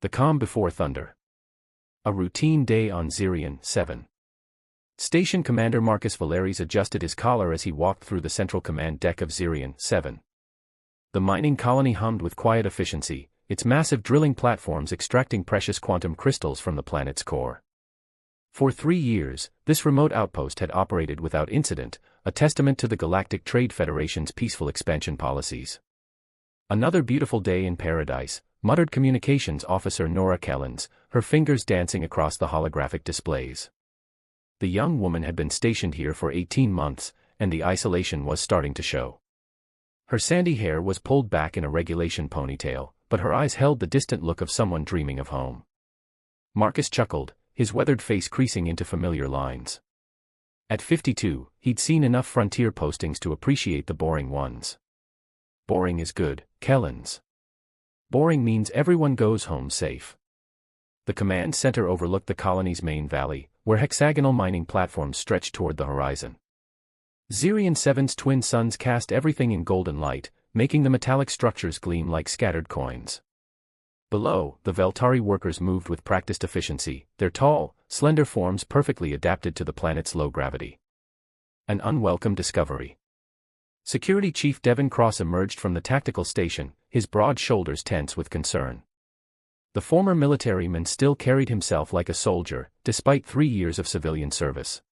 The calm before thunder. A routine day on Zirian 7. Station Commander Marcus Valeries adjusted his collar as he walked through the central command deck of Zirian 7. The mining colony hummed with quiet efficiency, its massive drilling platforms extracting precious quantum crystals from the planet's core. For 3 years, this remote outpost had operated without incident, a testament to the Galactic Trade Federation's peaceful expansion policies. Another beautiful day in paradise, muttered Communications Officer Nora Kellens, her fingers dancing across the holographic displays. The young woman had been stationed here for 18 months, and the isolation was starting to show. Her sandy hair was pulled back in a regulation ponytail, but her eyes held the distant look of someone dreaming of home. Marcus chuckled, his weathered face creasing into familiar lines. At 52, he'd seen enough frontier postings to appreciate the boring ones. Boring is good, Kellens. Boring means everyone goes home safe. The command center overlooked the colony's main valley, where hexagonal mining platforms stretched toward the horizon. Zirian 7's twin suns cast everything in golden light, making the metallic structures gleam like scattered coins. Below, the Veltari workers moved with practiced efficiency, their tall, slender forms perfectly adapted to the planet's low gravity. An unwelcome discovery. Security Chief Devon Cross emerged from the tactical station, his broad shoulders tense with concern. The former militaryman still carried himself like a soldier, despite 3 years of civilian service.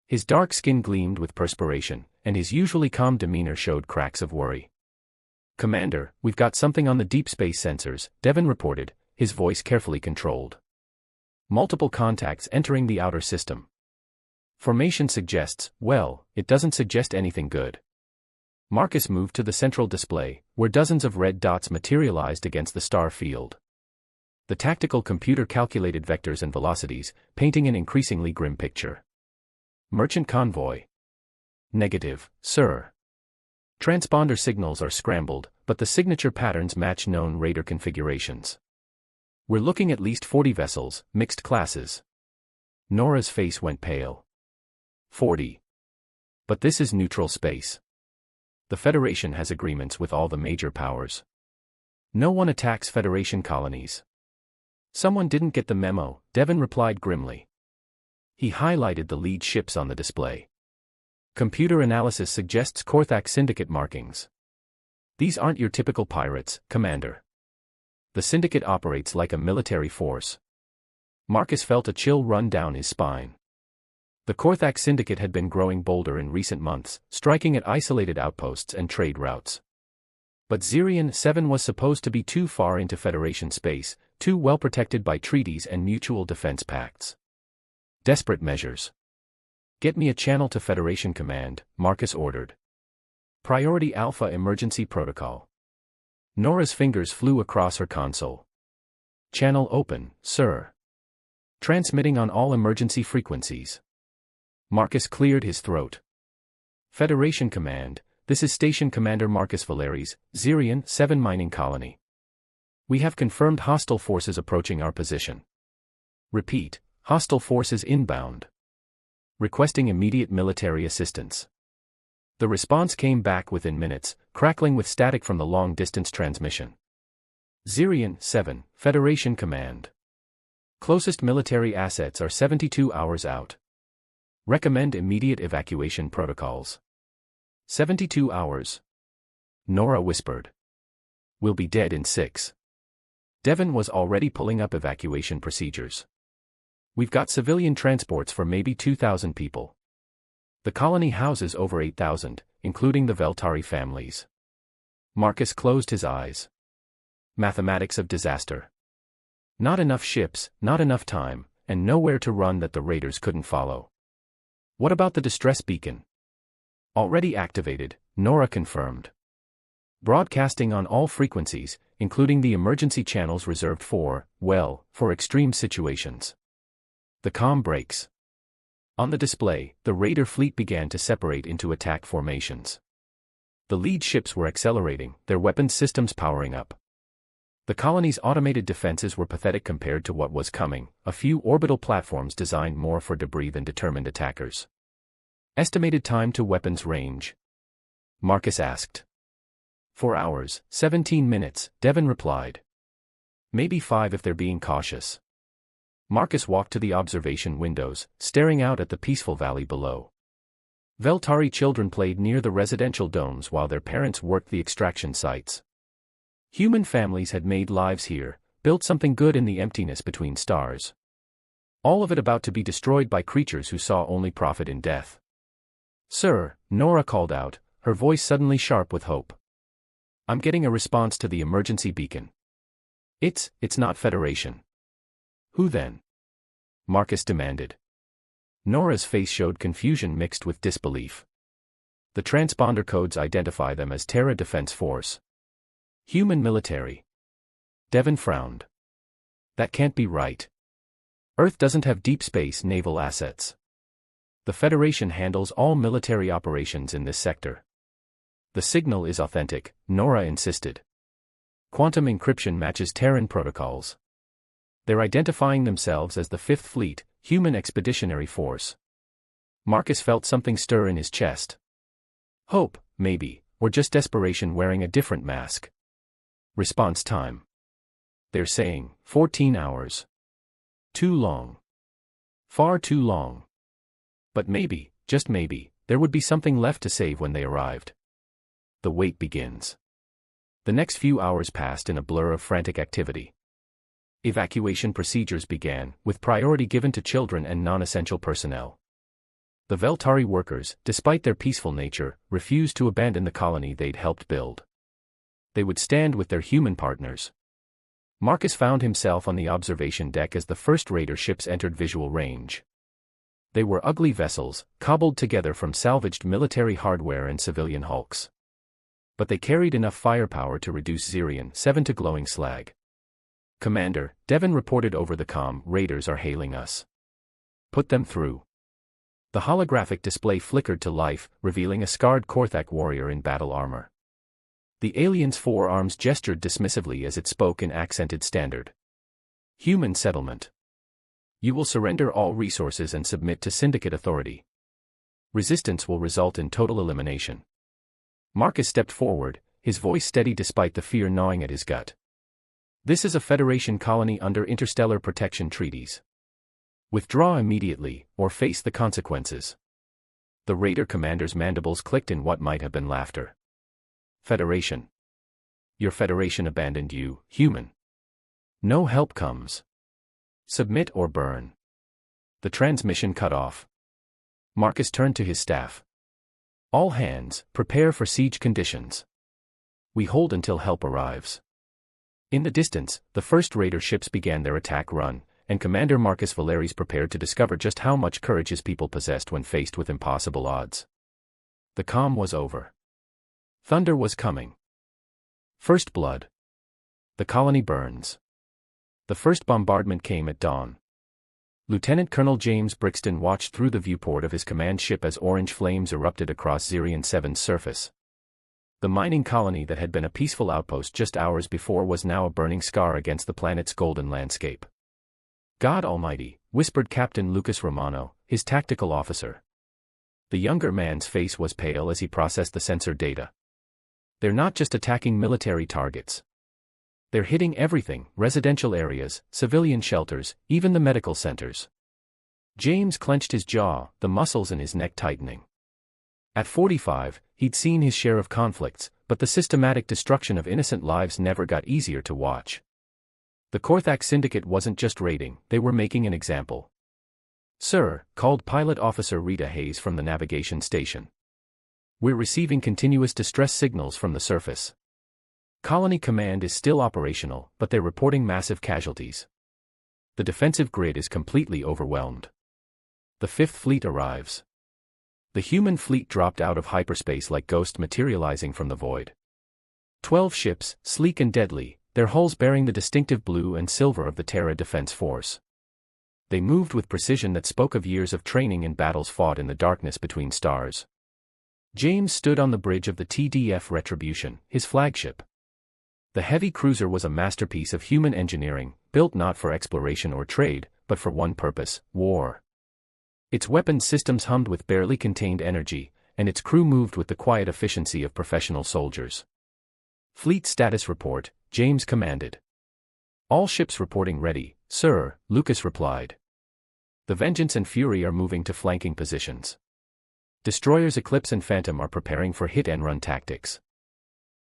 His dark skin gleamed with perspiration, and his usually calm demeanor showed cracks of worry. "Commander, we've got something on the deep space sensors," Devon reported, his voice carefully controlled. "Multiple contacts entering the outer system. Formation suggests, well, it doesn't suggest anything good." Marcus moved to the central display, where dozens of red dots materialized against the star field. The tactical computer calculated vectors and velocities, painting an increasingly grim picture. "Merchant convoy." "Negative, sir. Transponder signals are scrambled, but the signature patterns match known raider configurations. We're looking at least 40 vessels, mixed classes." Nora's face went pale. 40. But this is neutral space. The Federation has agreements with all the major powers. No one attacks Federation colonies. "Someone didn't get the memo," Devon replied grimly. He highlighted the lead ships on the display. "Computer analysis suggests Korthak Syndicate markings. These aren't your typical pirates, Commander. The Syndicate operates like a military force." Marcus felt a chill run down his spine. The Korthak Syndicate had been growing bolder in recent months, striking at isolated outposts and trade routes. But Zirian 7 was supposed to be too far into Federation space, too well protected by treaties and mutual defense pacts. Desperate measures. "Get me a channel to Federation Command," Marcus ordered. "Priority Alpha Emergency Protocol." Nora's fingers flew across her console. "Channel open, sir. Transmitting on all emergency frequencies." Marcus cleared his throat. "Federation Command, this is Station Commander Marcus Valeries, Zirian 7 Mining Colony. We have confirmed hostile forces approaching our position. Repeat, hostile forces inbound. Requesting immediate military assistance." The response came back within minutes, crackling with static from the long-distance transmission. "Zirian 7, Federation Command. Closest military assets are 72 hours out. Recommend immediate evacuation protocols." 72 hours. Nora whispered. "We'll be dead in 6. Devon was already pulling up evacuation procedures. "We've got civilian transports for maybe 2,000 people. The colony houses over 8,000, including the Veltari families." Marcus closed his eyes. Mathematics of disaster. Not enough ships, not enough time, and nowhere to run that the raiders couldn't follow. "What about the distress beacon?" "Already activated," Nora confirmed. "Broadcasting on all frequencies, including the emergency channels reserved for, well, for extreme situations." The calm breaks. On the display, the raider fleet began to separate into attack formations. The lead ships were accelerating, their weapons systems powering up. The colony's automated defenses were pathetic compared to what was coming, a few orbital platforms designed more for debris than determined attackers. "Estimated time to weapons range?" Marcus asked. 4 hours, 17 minutes, Devon replied. Maybe 5 if they're being cautious. Marcus walked to the observation windows, staring out at the peaceful valley below. Veltari children played near the residential domes while their parents worked the extraction sites. Human families had made lives here, built something good in the emptiness between stars. All of it about to be destroyed by creatures who saw only profit in death. "Sir," Nora called out, her voice suddenly sharp with hope. "I'm getting a response to the emergency beacon." It's not Federation." "Who then?" Marcus demanded. Nora's face showed confusion mixed with disbelief. "The transponder codes identify them as Terra Defense Force. Human military." Devon frowned. "That can't be right. Earth doesn't have deep space naval assets. The Federation handles all military operations in this sector." "The signal is authentic," Nora insisted. "Quantum encryption matches Terran protocols. They're identifying themselves as the Fifth Fleet, Human Expeditionary Force." Marcus felt something stir in his chest. Hope, maybe, or just desperation wearing a different mask. Response time. They're saying, 14 hours. Too long. Far too long. But maybe, just maybe, there would be something left to save when they arrived. The wait begins. The next few hours passed in a blur of frantic activity. Evacuation procedures began, with priority given to children and non-essential personnel. The Veltari workers, despite their peaceful nature, refused to abandon the colony they'd helped build. They would stand with their human partners. Marcus found himself on the observation deck as the first raider ships entered visual range. They were ugly vessels, cobbled together from salvaged military hardware and civilian hulks. But they carried enough firepower to reduce Zirian 7 to glowing slag. "Commander," Devon reported over the comm, "raiders are hailing us. Put them through." The holographic display flickered to life, revealing a scarred Korthak warrior in battle armor. The alien's forearms gestured dismissively as it spoke in accented standard. "Human settlement. You will surrender all resources and submit to Syndicate authority. Resistance will result in total elimination." Marcus stepped forward, his voice steady despite the fear gnawing at his gut. "This is a Federation colony under interstellar protection treaties. Withdraw immediately, or face the consequences." The Raider commander's mandibles clicked in what might have been laughter. "Federation. Your Federation abandoned you, human. No help comes. Submit or burn." The transmission cut off. Marcus turned to his staff. "All hands, prepare for siege conditions. We hold until help arrives." In the distance, the first Raider ships began their attack run, and Commander Marcus Valeris prepared to discover just how much courage his people possessed when faced with impossible odds. The calm was over. Thunder was coming. First blood. The colony burns. The first bombardment came at dawn. Lieutenant Colonel James Brixton watched through the viewport of his command ship as orange flames erupted across Zirian 7's surface. The mining colony that had been a peaceful outpost just hours before was now a burning scar against the planet's golden landscape. "God Almighty," whispered Captain Lucas Romano, his tactical officer. The younger man's face was pale as he processed the sensor data. "They're not just attacking military targets. They're hitting everything: residential areas, civilian shelters, even the medical centers." James clenched his jaw, the muscles in his neck tightening. At 45, he'd seen his share of conflicts, but the systematic destruction of innocent lives never got easier to watch. The Korthak Syndicate wasn't just raiding, they were making an example. "Sir," called Pilot Officer Rita Hayes from the navigation station. "We're receiving continuous distress signals from the surface. Colony Command is still operational, but they're reporting massive casualties. The defensive grid is completely overwhelmed. The Fifth Fleet arrives." The human fleet dropped out of hyperspace like ghosts materializing from the void. 12 ships, sleek and deadly, their hulls bearing the distinctive blue and silver of the Terra Defense Force. They moved with precision that spoke of years of training in battles fought in the darkness between stars. James stood on the bridge of the TDF Retribution, his flagship. The heavy cruiser was a masterpiece of human engineering, built not for exploration or trade, but for one purpose: war. Its weapons systems hummed with barely contained energy, and its crew moved with the quiet efficiency of professional soldiers. "Fleet status report," James commanded. All ships reporting ready, sir, Lucas replied. The Vengeance and Fury are moving to flanking positions. Destroyers Eclipse and Phantom are preparing for hit-and-run tactics.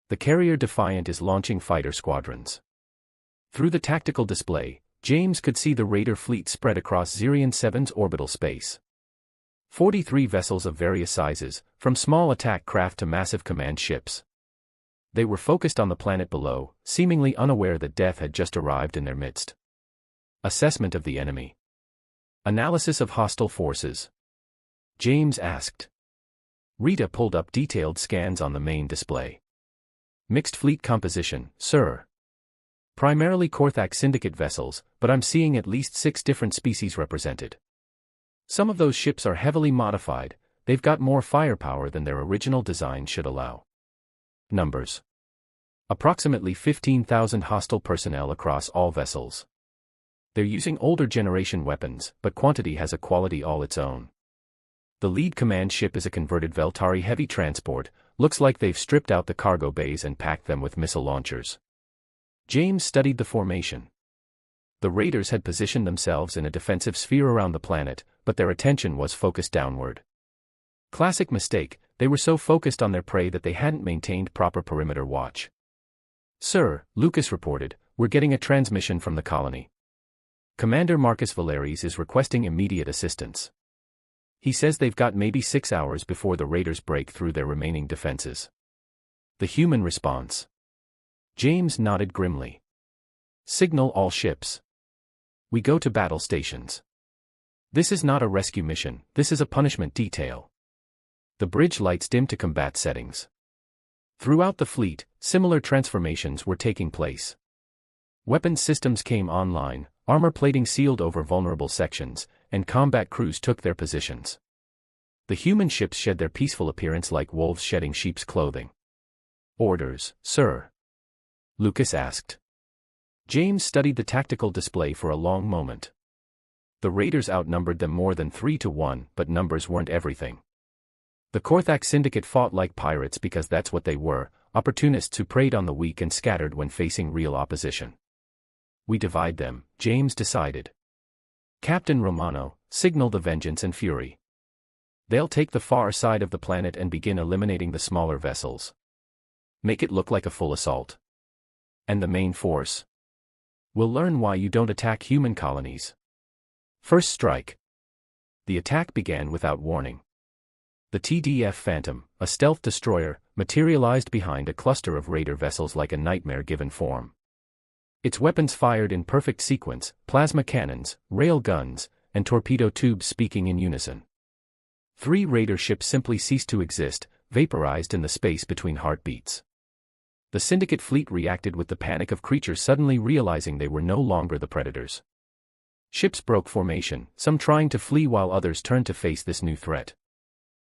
The carrier Defiant is launching fighter squadrons. Through the tactical display, James could see the Raider fleet spread across Zirion 7's orbital space. 43 vessels of various sizes, from small attack craft to massive command ships. They were focused on the planet below, seemingly unaware that death had just arrived in their midst. Assessment of the enemy. Analysis of hostile forces. James asked. Rita pulled up detailed scans on the main display. Mixed fleet composition, sir. Primarily Korthak Syndicate vessels, but I'm seeing at least 6 different species represented. Some of those ships are heavily modified, they've got more firepower than their original design should allow. Numbers. Approximately 15,000 hostile personnel across all vessels. They're using older generation weapons, but quantity has a quality all its own. The lead command ship is a converted Veltari heavy transport, looks like they've stripped out the cargo bays and packed them with missile launchers. James studied the formation. The Raiders had positioned themselves in a defensive sphere around the planet, but their attention was focused downward. Classic mistake, they were so focused on their prey that they hadn't maintained proper perimeter watch. Sir, Lucas reported, we're getting a transmission from the colony. Commander Marcus Valeries is requesting immediate assistance. He says they've got maybe 6 hours before the Raiders break through their remaining defenses. The human response. James nodded grimly. Signal all ships. We go to battle stations. This is not a rescue mission, this is a punishment detail. The bridge lights dim to combat settings. Throughout the fleet, similar transformations were taking place. Weapons systems came online, armor plating sealed over vulnerable sections, and combat crews took their positions. The human ships shed their peaceful appearance like wolves shedding sheep's clothing. Orders, sir? Lucas asked. James studied the tactical display for a long moment. The Raiders outnumbered them more than 3-1, but numbers weren't everything. The Korthak Syndicate fought like pirates because that's what they were, opportunists who preyed on the weak and scattered when facing real opposition. We divide them, James decided. Captain Romano, signal the Vengeance and Fury. They'll take the far side of the planet and begin eliminating the smaller vessels. Make it look like a full assault. And the main force? We'll learn why you don't attack human colonies. First strike. The attack began without warning. The TDF Phantom, a stealth destroyer, materialized behind a cluster of Raider vessels like a nightmare given form. Its weapons fired in perfect sequence, plasma cannons, rail guns, and torpedo tubes speaking in unison. 3 Raider ships simply ceased to exist, vaporized in the space between heartbeats. The Syndicate fleet reacted with the panic of creatures suddenly realizing they were no longer the predators. Ships broke formation, some trying to flee while others turned to face this new threat.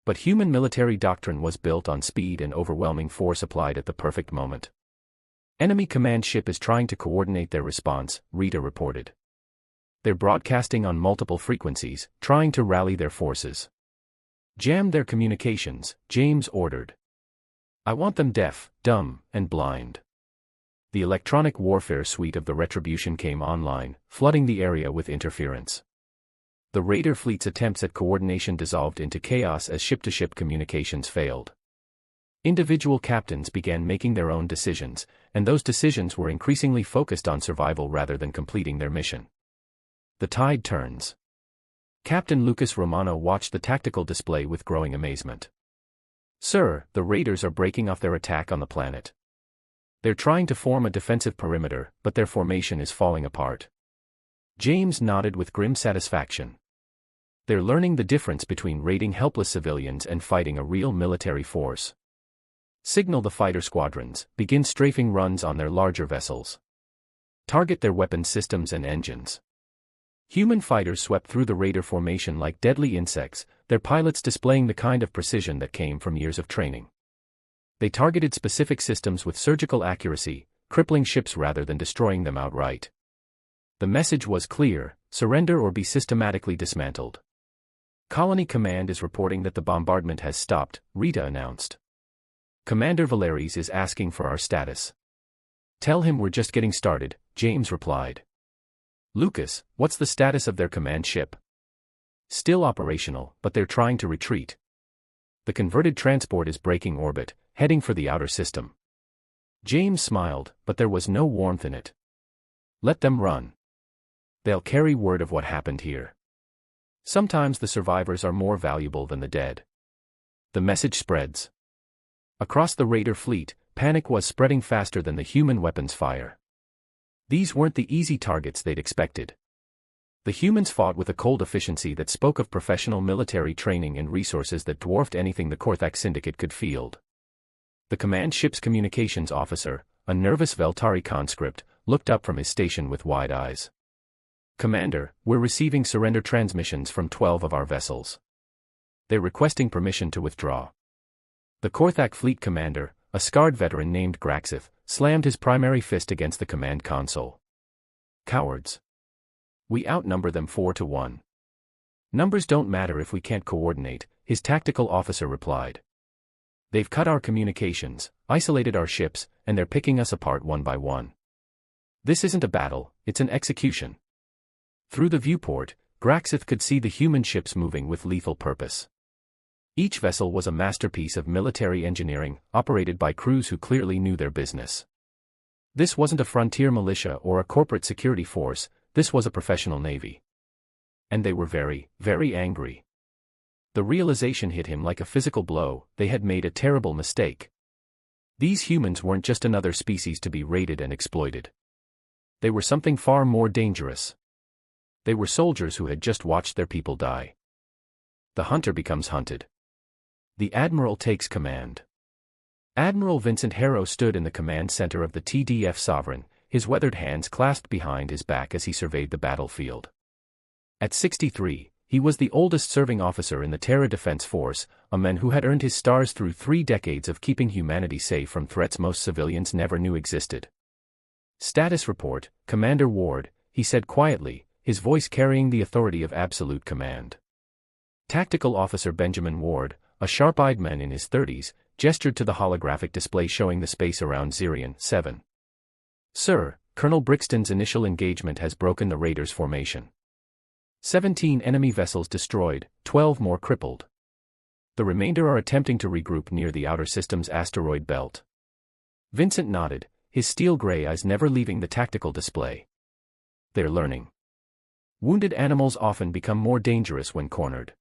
But human military doctrine was built on speed and overwhelming force applied at the perfect moment. Enemy command ship is trying to coordinate their response, Rita reported. They're broadcasting on multiple frequencies, trying to rally their forces. Jam their communications, James ordered. I want them deaf, dumb, and blind. The electronic warfare suite of the Retribution came online, flooding the area with interference. The Raider fleet's attempts at coordination dissolved into chaos as ship-to-ship communications failed. Individual captains began making their own decisions, and those decisions were increasingly focused on survival rather than completing their mission. The tide turns. Captain Lucas Romano watched the tactical display with growing amazement. Sir, the Raiders are breaking off their attack on the planet. They're trying to form a defensive perimeter, but their formation is falling apart. James nodded with grim satisfaction. They're learning the difference between raiding helpless civilians and fighting a real military force. Signal the fighter squadrons, begin strafing runs on their larger vessels. Target their weapons systems and engines. Human fighters swept through the Raider formation like deadly insects, their pilots displaying the kind of precision that came from years of training. They targeted specific systems with surgical accuracy, crippling ships rather than destroying them outright. The message was clear: surrender or be systematically dismantled. Colony Command is reporting that the bombardment has stopped, Rita announced. Commander Valeries is asking for our status. Tell him we're just getting started, James replied. Lucas, what's the status of their command ship? Still operational, but they're trying to retreat. The converted transport is breaking orbit, heading for the outer system. James smiled, but there was no warmth in it. Let them run. They'll carry word of what happened here. Sometimes the survivors are more valuable than the dead. The message spreads. Across the Raider fleet, panic was spreading faster than the human weapons fire. These weren't the easy targets they'd expected. The humans fought with a cold efficiency that spoke of professional military training and resources that dwarfed anything the Korthak Syndicate could field. The command ship's communications officer, a nervous Veltari conscript, looked up from his station with wide eyes. Commander, we're receiving surrender transmissions from 12 of our vessels. They're requesting permission to withdraw. The Korthak fleet commander, a scarred veteran named Graxith, slammed his primary fist against the command console. Cowards. We outnumber them 4-1. Numbers don't matter if we can't coordinate, his tactical officer replied. They've cut our communications, isolated our ships, and they're picking us apart one by one. This isn't a battle, it's an execution. Through the viewport, Graxith could see the human ships moving with lethal purpose. Each vessel was a masterpiece of military engineering, operated by crews who clearly knew their business. This wasn't a frontier militia or a corporate security force, this was a professional navy. And they were very, very angry. The realization hit him like a physical blow, they had made a terrible mistake. These humans weren't just another species to be raided and exploited. They were something far more dangerous. They were soldiers who had just watched their people die. The hunter becomes hunted. The Admiral takes command. Admiral Vincent Harrow stood in the command center of the TDF Sovereign, his weathered hands clasped behind his back as he surveyed the battlefield. At 63, he was the oldest serving officer in the Terra Defense Force, a man who had earned his stars through 3 decades of keeping humanity safe from threats most civilians never knew existed. Status report, Commander Ward, he said quietly, his voice carrying the authority of absolute command. Tactical Officer Benjamin Ward, a sharp-eyed man in his 30s, gestured to the holographic display showing the space around Zirion 7. Sir, Colonel Brixton's initial engagement has broken the Raiders' formation. 17 enemy vessels destroyed, 12 more crippled. The remainder are attempting to regroup near the outer system's asteroid belt. Vincent nodded, his steel-gray eyes never leaving the tactical display. They're learning. Wounded animals often become more dangerous when cornered.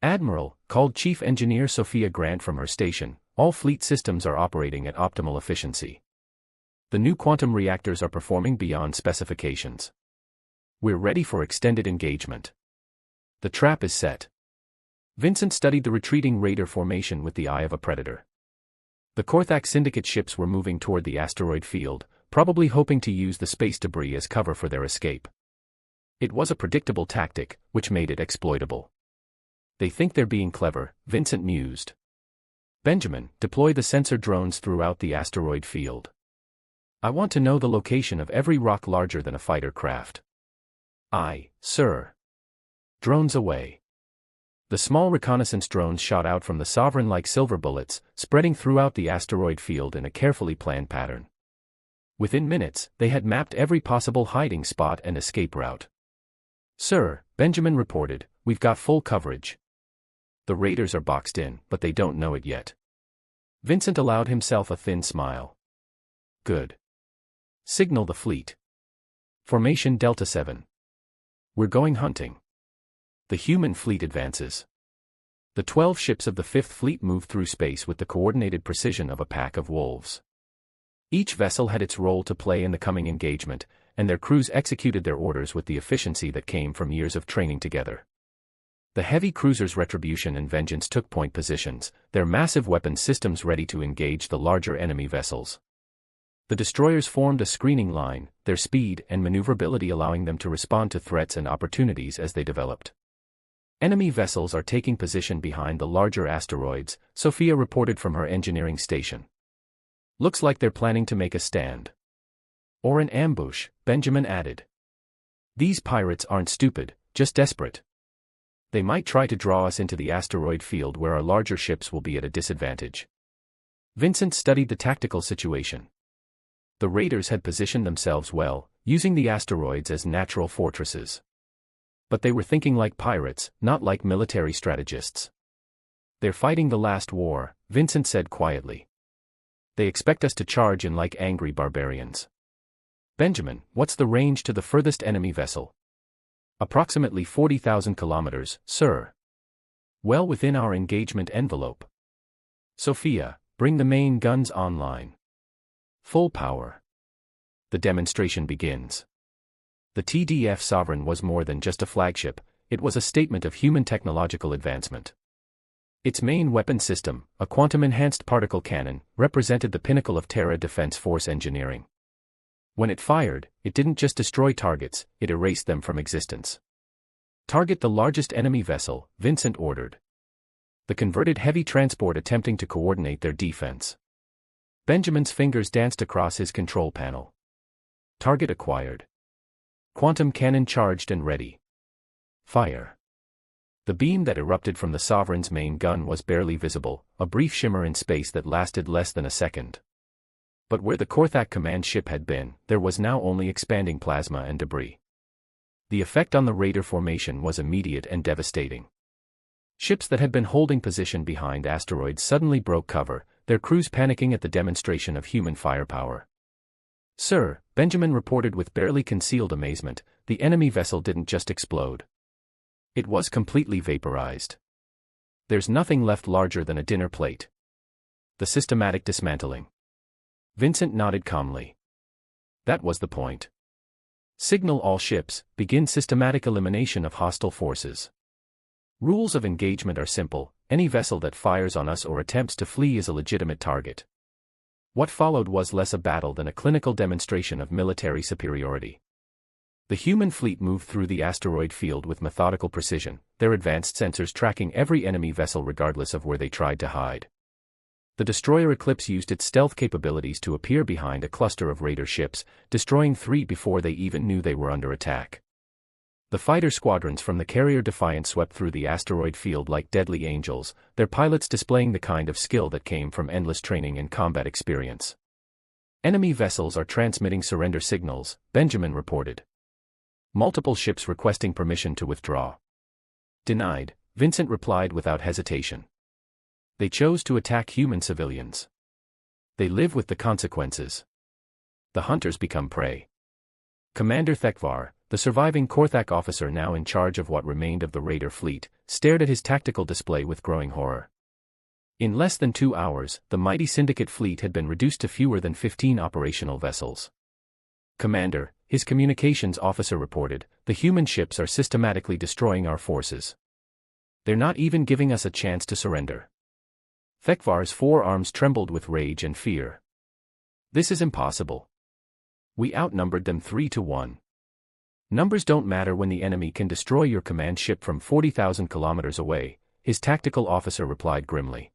Admiral, called Chief Engineer Sophia Grant from her station, all fleet systems are operating at optimal efficiency. The new quantum reactors are performing beyond specifications. We're ready for extended engagement. The trap is set. Vincent studied the retreating Raider formation with the eye of a predator. The Korthak Syndicate ships were moving toward the asteroid field, probably hoping to use the space debris as cover for their escape. It was a predictable tactic, which made it exploitable. They think they're being clever, Vincent mused. Benjamin, deploy the sensor drones throughout the asteroid field. I want to know the location of every rock larger than a fighter craft. Aye, sir. Drones away. The small reconnaissance drones shot out from the Sovereign like silver bullets, spreading throughout the asteroid field in a carefully planned pattern. Within minutes, they had mapped every possible hiding spot and escape route. Sir, Benjamin reported, we've got full coverage. The Raiders are boxed in, but they don't know it yet. Vincent allowed himself a thin smile. Good. Signal the fleet. Formation Delta 7. We're going hunting. The human fleet advances. The 12 ships of the 5th Fleet move through space with the coordinated precision of a pack of wolves. Each vessel had its role to play in the coming engagement, and their crews executed their orders with the efficiency that came from years of training together. The heavy cruisers Retribution and Vengeance took point positions, their massive weapon systems ready to engage the larger enemy vessels. The destroyers formed a screening line, their speed and maneuverability allowing them to respond to threats and opportunities as they developed. Enemy vessels are taking position behind the larger asteroids, Sophia reported from her engineering station. Looks like they're planning to make a stand. Or an ambush, Benjamin added. These pirates aren't stupid, just desperate. They might try to draw us into the asteroid field where our larger ships will be at a disadvantage. Vincent studied the tactical situation. The raiders had positioned themselves well, using the asteroids as natural fortresses. But they were thinking like pirates, not like military strategists. "They're fighting the last war," Vincent said quietly. "They expect us to charge in like angry barbarians." "Benjamin, what's the range to the furthest enemy vessel?" "Approximately 40,000 kilometers, sir. Well within our engagement envelope." "Sophia, bring the main guns online. Full power." The demonstration begins. The TDF Sovereign was more than just a flagship, it was a statement of human technological advancement. Its main weapon system, a quantum-enhanced particle cannon, represented the pinnacle of Terra Defense Force engineering. When it fired, it didn't just destroy targets, it erased them from existence. "Target the largest enemy vessel," Vincent ordered. The converted heavy transport attempting to coordinate their defense. Benjamin's fingers danced across his control panel. Target acquired. Quantum cannon charged and ready. Fire. The beam that erupted from the Sovereign's main gun was barely visible, a brief shimmer in space that lasted less than a second. But where the Korthak command ship had been, there was now only expanding plasma and debris. The effect on the raider formation was immediate and devastating. Ships that had been holding position behind asteroids suddenly broke cover, their crews panicking at the demonstration of human firepower. "Sir," Benjamin reported with barely concealed amazement, "the enemy vessel didn't just explode. It was completely vaporized. There's nothing left larger than a dinner plate." The systematic dismantling. Vincent nodded calmly. That was the point. Signal all ships, begin systematic elimination of hostile forces. Rules of engagement are simple, any vessel that fires on us or attempts to flee is a legitimate target. What followed was less a battle than a clinical demonstration of military superiority. The human fleet moved through the asteroid field with methodical precision, their advanced sensors tracking every enemy vessel regardless of where they tried to hide. The destroyer Eclipse used its stealth capabilities to appear behind a cluster of raider ships, destroying 3 before they even knew they were under attack. The fighter squadrons from the carrier Defiant swept through the asteroid field like deadly angels, their pilots displaying the kind of skill that came from endless training and combat experience. "Enemy vessels are transmitting surrender signals," Benjamin reported. Multiple ships requesting permission to withdraw. "Denied," Vincent replied without hesitation. They chose to attack human civilians. They live with the consequences. The hunters become prey. Commander Thekvar, the surviving Korthak officer now in charge of what remained of the raider fleet, stared at his tactical display with growing horror. In less than 2 hours, the mighty Syndicate fleet had been reduced to fewer than 15 operational vessels. "Commander," his communications officer reported, "the human ships are systematically destroying our forces. They're not even giving us a chance to surrender." Thekvar's forearms trembled with rage and fear. "This is impossible. We outnumbered them 3-1. Numbers don't matter when the enemy can destroy your command ship from 40,000 kilometers away," his tactical officer replied grimly.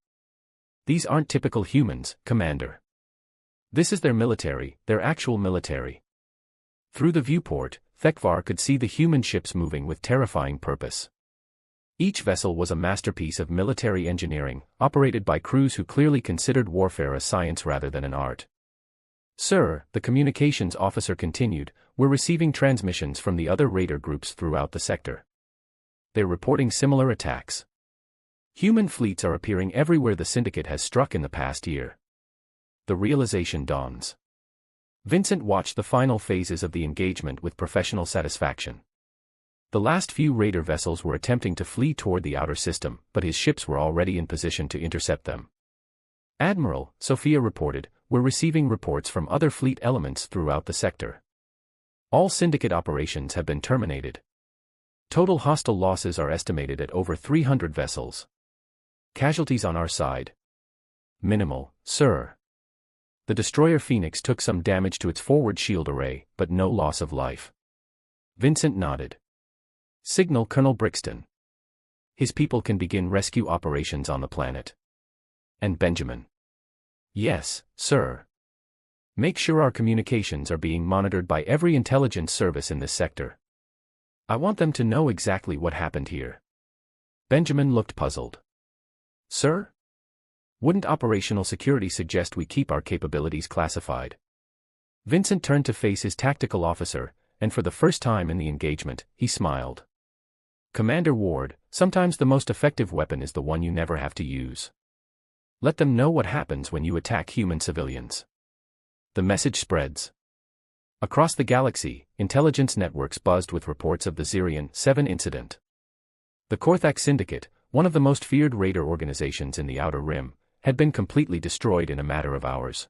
"These aren't typical humans, Commander. This is their military, their actual military." Through the viewport, Thekvar could see the human ships moving with terrifying purpose. Each vessel was a masterpiece of military engineering, operated by crews who clearly considered warfare a science rather than an art. "Sir," the communications officer continued, "we're receiving transmissions from the other raider groups throughout the sector. They're reporting similar attacks. Human fleets are appearing everywhere the Syndicate has struck in the past year." The realization dawns. Vincent watched the final phases of the engagement with professional satisfaction. The last few raider vessels were attempting to flee toward the outer system, but his ships were already in position to intercept them. "Admiral," Sophia reported, "we're receiving reports from other fleet elements throughout the sector. All Syndicate operations have been terminated. Total hostile losses are estimated at over 300 vessels. Casualties on our side?" "Minimal, sir. The destroyer Phoenix took some damage to its forward shield array, but no loss of life." Vincent nodded. "Signal Colonel Brixton. His people can begin rescue operations on the planet." "And Benjamin?" "Yes, sir. Make sure our communications are being monitored by every intelligence service in this sector. I want them to know exactly what happened here." Benjamin looked puzzled. "Sir? Wouldn't operational security suggest we keep our capabilities classified?" Vincent turned to face his tactical officer, and for the first time in the engagement, he smiled. Commander Ward, sometimes the most effective weapon is the one you never have to use. Let them know what happens when you attack human civilians. The message spreads. Across the galaxy, intelligence networks buzzed with reports of the Zirian-7 incident. The Korthak Syndicate, one of the most feared raider organizations in the Outer Rim, had been completely destroyed in a matter of hours.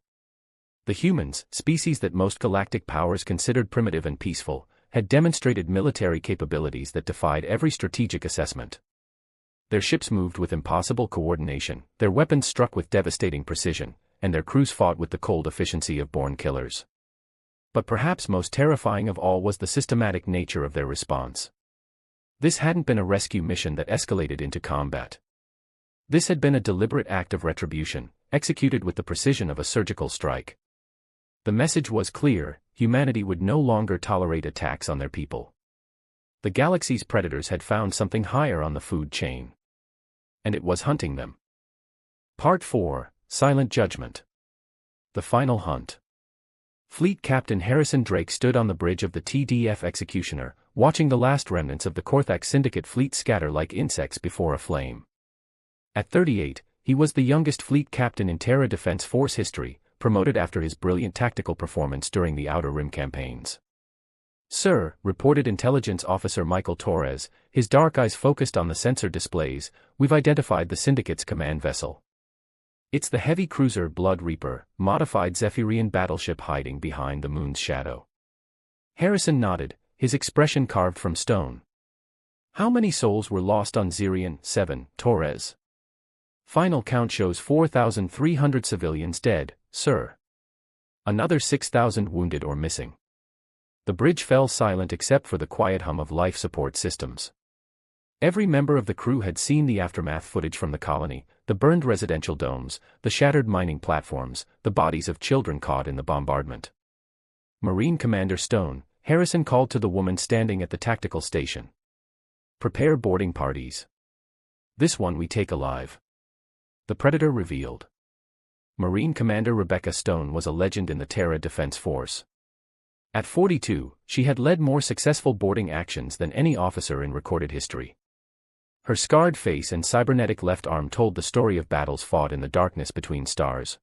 The humans, species that most galactic powers considered primitive and peaceful, had demonstrated military capabilities that defied every strategic assessment. Their ships moved with impossible coordination, their weapons struck with devastating precision, and their crews fought with the cold efficiency of born killers. But perhaps most terrifying of all was the systematic nature of their response. This hadn't been a rescue mission that escalated into combat. This had been a deliberate act of retribution, executed with the precision of a surgical strike. The message was clear: humanity would no longer tolerate attacks on their people. The galaxy's predators had found something higher on the food chain. And it was hunting them. Part 4, Silent Judgment. The Final Hunt. Fleet Captain Harrison Drake stood on the bridge of the TDF Executioner, watching the last remnants of the Korthak Syndicate fleet scatter like insects before a flame. At 38, he was the youngest fleet captain in Terra Defense Force history, promoted after his brilliant tactical performance during the Outer Rim campaigns. "Sir," reported Intelligence Officer Michael Torres, his dark eyes focused on the sensor displays, "we've identified the Syndicate's command vessel. It's the heavy cruiser Blood Reaper, modified Zephyrian battleship hiding behind the moon's shadow." Harrison nodded, his expression carved from stone. "How many souls were lost on Zirian-7, Torres?" "Final count shows 4,300 civilians dead, sir. Another 6,000 wounded or missing." The bridge fell silent except for the quiet hum of life support systems. Every member of the crew had seen the aftermath footage from the colony, the burned residential domes, the shattered mining platforms, the bodies of children caught in the bombardment. Marine Commander Stone, Harrison called to the woman standing at the tactical station. "Prepare boarding parties. This one we take alive." The Predator revealed. Marine Commander Rebecca Stone was a legend in the Terra Defense Force. At 42, she had led more successful boarding actions than any officer in recorded history. Her scarred face and cybernetic left arm told the story of battles fought in the darkness between stars.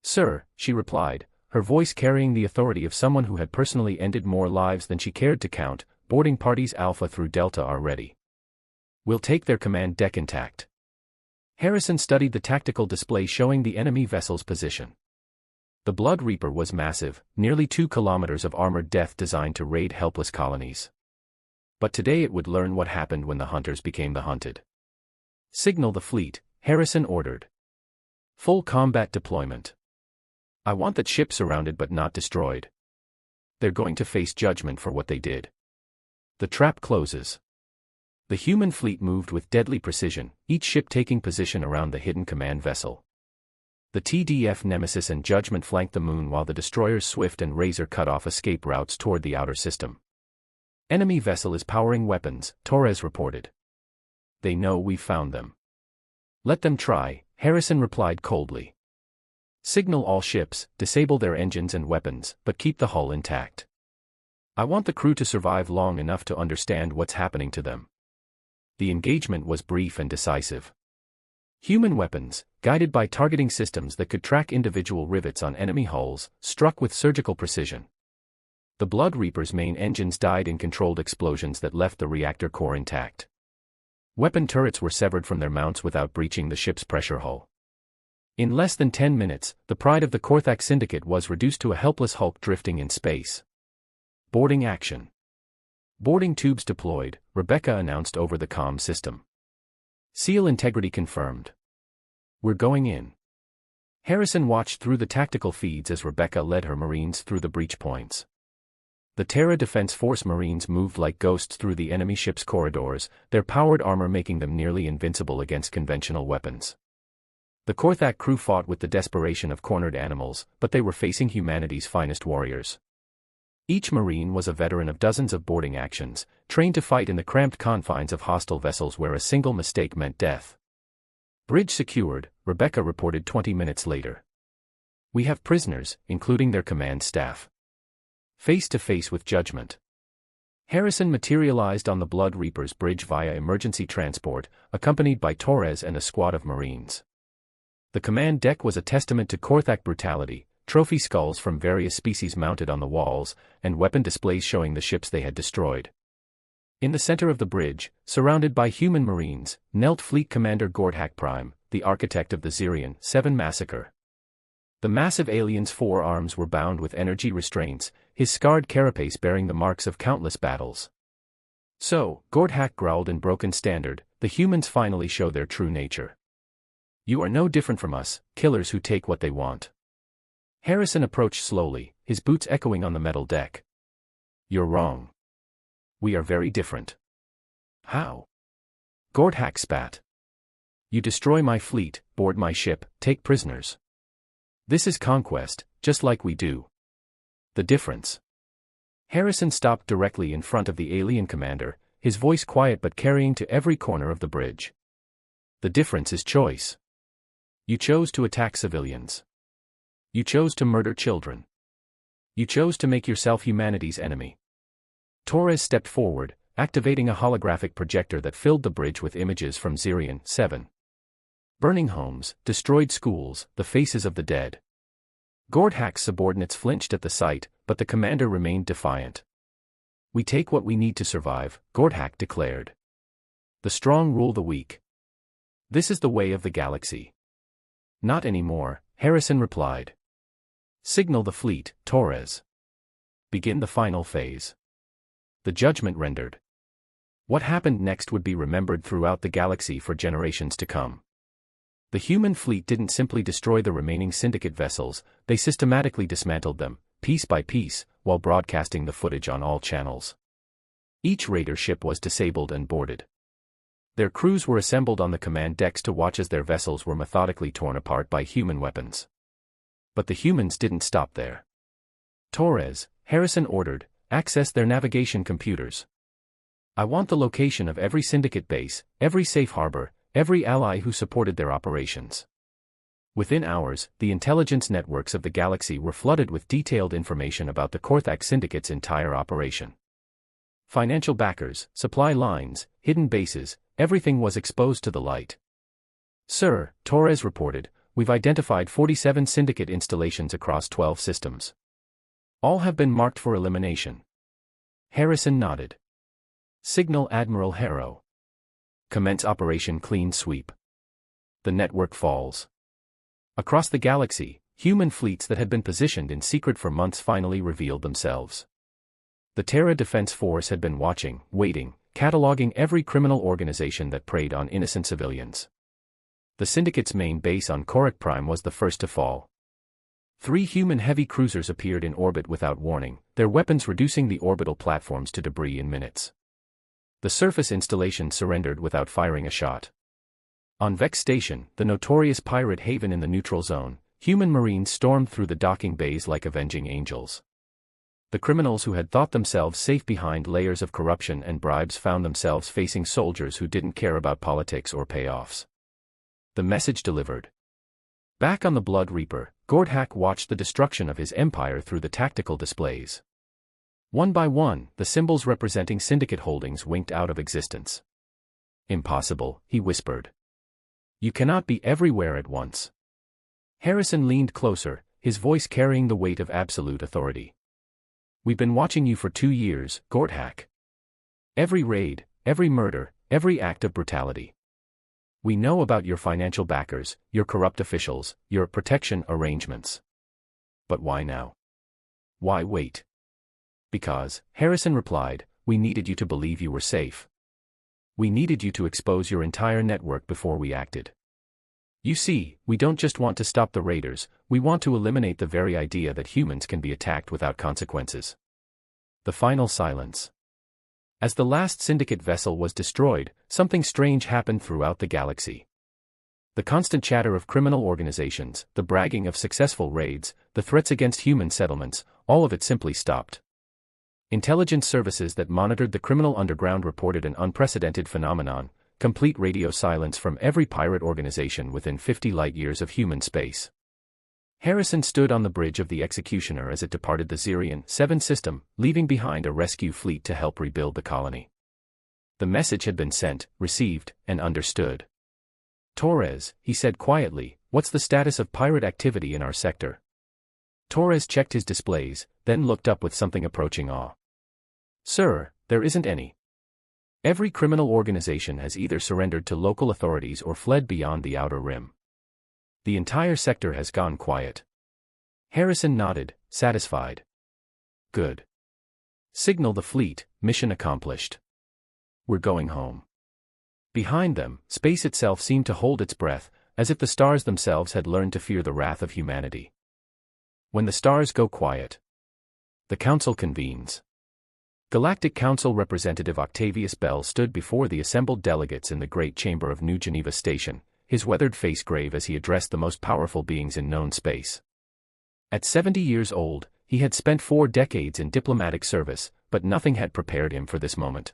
"Sir," she replied, her voice carrying the authority of someone who had personally ended more lives than she cared to count, "boarding parties Alpha through Delta are ready. We'll take their command deck intact." Harrison studied the tactical display showing the enemy vessel's position. The Blood Reaper was massive, nearly 2 kilometers of armored death designed to raid helpless colonies. But today it would learn what happened when the hunters became the hunted. "Signal the fleet," Harrison ordered. "Full combat deployment. I want that ship surrounded but not destroyed. They're going to face judgment for what they did." The trap closes. The human fleet moved with deadly precision, each ship taking position around the hidden command vessel. The TDF Nemesis and Judgment flanked the moon while the destroyers Swift and Razor cut off escape routes toward the outer system. "Enemy vessel is powering weapons," Torres reported. "They know we've found them." "Let them try," Harrison replied coldly. "Signal all ships, disable their engines and weapons, but keep the hull intact. I want the crew to survive long enough to understand what's happening to them." The engagement was brief and decisive. Human weapons, guided by targeting systems that could track individual rivets on enemy hulls, struck with surgical precision. The Blood Reaper's main engines died in controlled explosions that left the reactor core intact. Weapon turrets were severed from their mounts without breaching the ship's pressure hull. In less than 10 minutes, the pride of the Korthak Syndicate was reduced to a helpless hulk drifting in space. Boarding action. "Boarding tubes deployed," Rebecca announced over the comm system. "Seal integrity confirmed. We're going in." Harrison watched through the tactical feeds as Rebecca led her Marines through the breach points. The Terra Defense Force Marines moved like ghosts through the enemy ship's corridors, their powered armor making them nearly invincible against conventional weapons. The Korthak crew fought with the desperation of cornered animals, but they were facing humanity's finest warriors. Each Marine was a veteran of dozens of boarding actions, trained to fight in the cramped confines of hostile vessels where a single mistake meant death. "Bridge secured," Rebecca reported 20 minutes later. We have prisoners, including their command staff. Face to face with judgment. Harrison materialized on the Blood Reaper's bridge via emergency transport, accompanied by Torres and a squad of Marines. The command deck was a testament to Korthak brutality, trophy skulls from various species mounted on the walls, and weapon displays showing the ships they had destroyed. In the center of the bridge, surrounded by human Marines, knelt Fleet Commander Gordhak Prime, the architect of the Zirian 7 massacre. The massive alien's forearms were bound with energy restraints, his scarred carapace bearing the marks of countless battles. So, Gordhak growled in broken standard, the humans finally show their true nature. You are no different from us, killers who take what they want. Harrison approached slowly, his boots echoing on the metal deck. You're wrong. We are very different. How? Gordhak spat. You destroy my fleet, board my ship, take prisoners. This is conquest, just like we do. The difference. Harrison stopped directly in front of the alien commander, his voice quiet but carrying to every corner of the bridge. The difference is choice. You chose to attack civilians. You chose to murder children. You chose to make yourself humanity's enemy. Torres stepped forward, activating a holographic projector that filled the bridge with images from Zirian 7. Burning homes, destroyed schools, the faces of the dead. Gordhak's subordinates flinched at the sight, but the commander remained defiant. We take what we need to survive, Gordhak declared. The strong rule the weak. This is the way of the galaxy. Not anymore, Harrison replied. Signal the fleet, Torres. Begin the final phase. The judgment rendered. What happened next would be remembered throughout the galaxy for generations to come. The human fleet didn't simply destroy the remaining Syndicate vessels, they systematically dismantled them, piece by piece, while broadcasting the footage on all channels. Each raider ship was disabled and boarded. Their crews were assembled on the command decks to watch as their vessels were methodically torn apart by human weapons. But the humans didn't stop there. Torres, Harrison ordered, access their navigation computers. I want the location of every Syndicate base, every safe harbor, every ally who supported their operations. Within hours, the intelligence networks of the galaxy were flooded with detailed information about the Korthak Syndicate's entire operation. Financial backers, supply lines, hidden bases, everything was exposed to the light. Sir, Torres reported, we've identified 47 Syndicate installations across 12 systems. All have been marked for elimination. Harrison nodded. Signal Admiral Harrow. Commence Operation Clean Sweep. The network falls. Across the galaxy, human fleets that had been positioned in secret for months finally revealed themselves. The Terra Defense Force had been watching, waiting, cataloging every criminal organization that preyed on innocent civilians. The Syndicate's main base on Korak Prime was the first to fall. 3 human heavy cruisers appeared in orbit without warning, their weapons reducing the orbital platforms to debris in minutes. The surface installation surrendered without firing a shot. On Vex Station, the notorious pirate haven in the neutral zone, human Marines stormed through the docking bays like avenging angels. The criminals who had thought themselves safe behind layers of corruption and bribes found themselves facing soldiers who didn't care about politics or payoffs. The message delivered. Back on the Blood Reaper, Gordhak watched the destruction of his empire through the tactical displays. One by one, the symbols representing Syndicate holdings winked out of existence. Impossible, he whispered. You cannot be everywhere at once. Harrison leaned closer, his voice carrying the weight of absolute authority. We've been watching you for 2 years, Gordhak. Every raid, every murder, every act of brutality. We know about your financial backers, your corrupt officials, your protection arrangements. But why now? Why wait? Because, Harrison replied, we needed you to believe you were safe. We needed you to expose your entire network before we acted. You see, we don't just want to stop the raiders, we want to eliminate the very idea that humans can be attacked without consequences. The final silence. As the last Syndicate vessel was destroyed, something strange happened throughout the galaxy. The constant chatter of criminal organizations, the bragging of successful raids, the threats against human settlements, all of it simply stopped. Intelligence services that monitored the criminal underground reported an unprecedented phenomenon, complete radio silence from every pirate organization within 50 light-years of human space. Harrison stood on the bridge of the Executioner as it departed the Zirian 7 system, leaving behind a rescue fleet to help rebuild the colony. The message had been sent, received, and understood. "Torres," he said quietly, "what's the status of pirate activity in our sector?" Torres checked his displays, then looked up with something approaching awe. "Sir, there isn't any. Every criminal organization has either surrendered to local authorities or fled beyond the outer rim. The entire sector has gone quiet." Harrison nodded, satisfied. "Good. Signal the fleet, mission accomplished. We're going home." Behind them, space itself seemed to hold its breath, as if the stars themselves had learned to fear the wrath of humanity. When the stars go quiet, the Council convenes. Galactic Council Representative Octavius Bell stood before the assembled delegates in the great chamber of New Geneva Station, his weathered face grave as he addressed the most powerful beings in known space. At 70 years old, he had spent 4 decades in diplomatic service, but nothing had prepared him for this moment.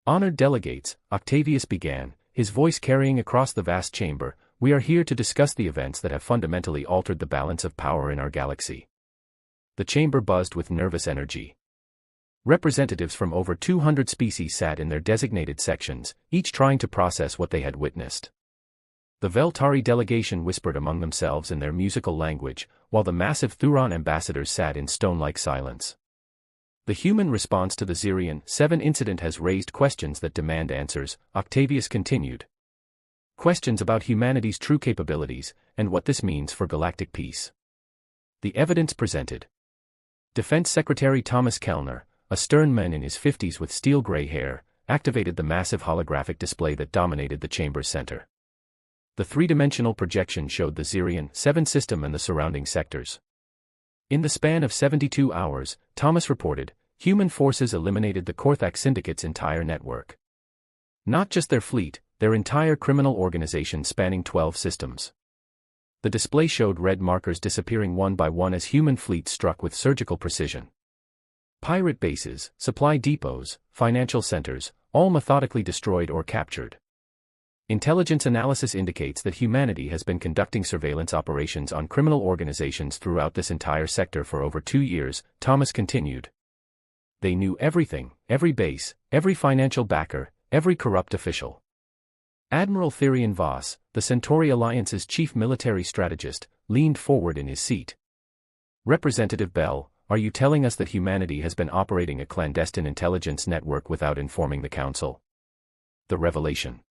"Honored delegates," Octavius began, his voice carrying across the vast chamber, "we are here to discuss the events that have fundamentally altered the balance of power in our galaxy." The chamber buzzed with nervous energy. Representatives from over 200 species sat in their designated sections, each trying to process what they had witnessed. The Veltari delegation whispered among themselves in their musical language, while the massive Thuron ambassadors sat in stone-like silence. "The human response to the Zirian 7 incident has raised questions that demand answers," Octavius continued. "Questions about humanity's true capabilities, and what this means for galactic peace." The evidence presented. Defense Secretary Thomas Kellner, a stern man in his 50s with steel-gray hair, activated the massive holographic display that dominated the chamber's center. The 3-dimensional projection showed the Zirian 7 system and the surrounding sectors. In the span of 72 hours, Thomas reported, human forces eliminated the Korthak Syndicate's entire network. Not just their fleet, their entire criminal organization spanning 12 systems. The display showed red markers disappearing one by one as human fleets struck with surgical precision. Pirate bases, supply depots, financial centers, all methodically destroyed or captured. Intelligence analysis indicates that humanity has been conducting surveillance operations on criminal organizations throughout this entire sector for over 2 years, Thomas continued. They knew everything, every base, every financial backer, every corrupt official. Admiral Therian Voss, the Centauri Alliance's chief military strategist, leaned forward in his seat. "Representative Bell, are you telling us that humanity has been operating a clandestine intelligence network without informing the Council?" The revelation.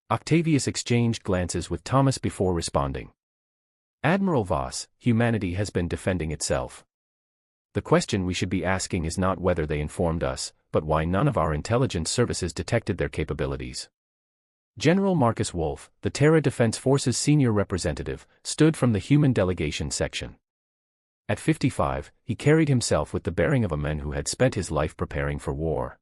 Octavius exchanged glances with Thomas before responding. "Admiral Voss, humanity has been defending itself. The question we should be asking is not whether they informed us, but why none of our intelligence services detected their capabilities." General Marcus Wolf, the Terra Defense Force's senior representative, stood from the human delegation section. At 55, he carried himself with the bearing of a man who had spent his life preparing for war.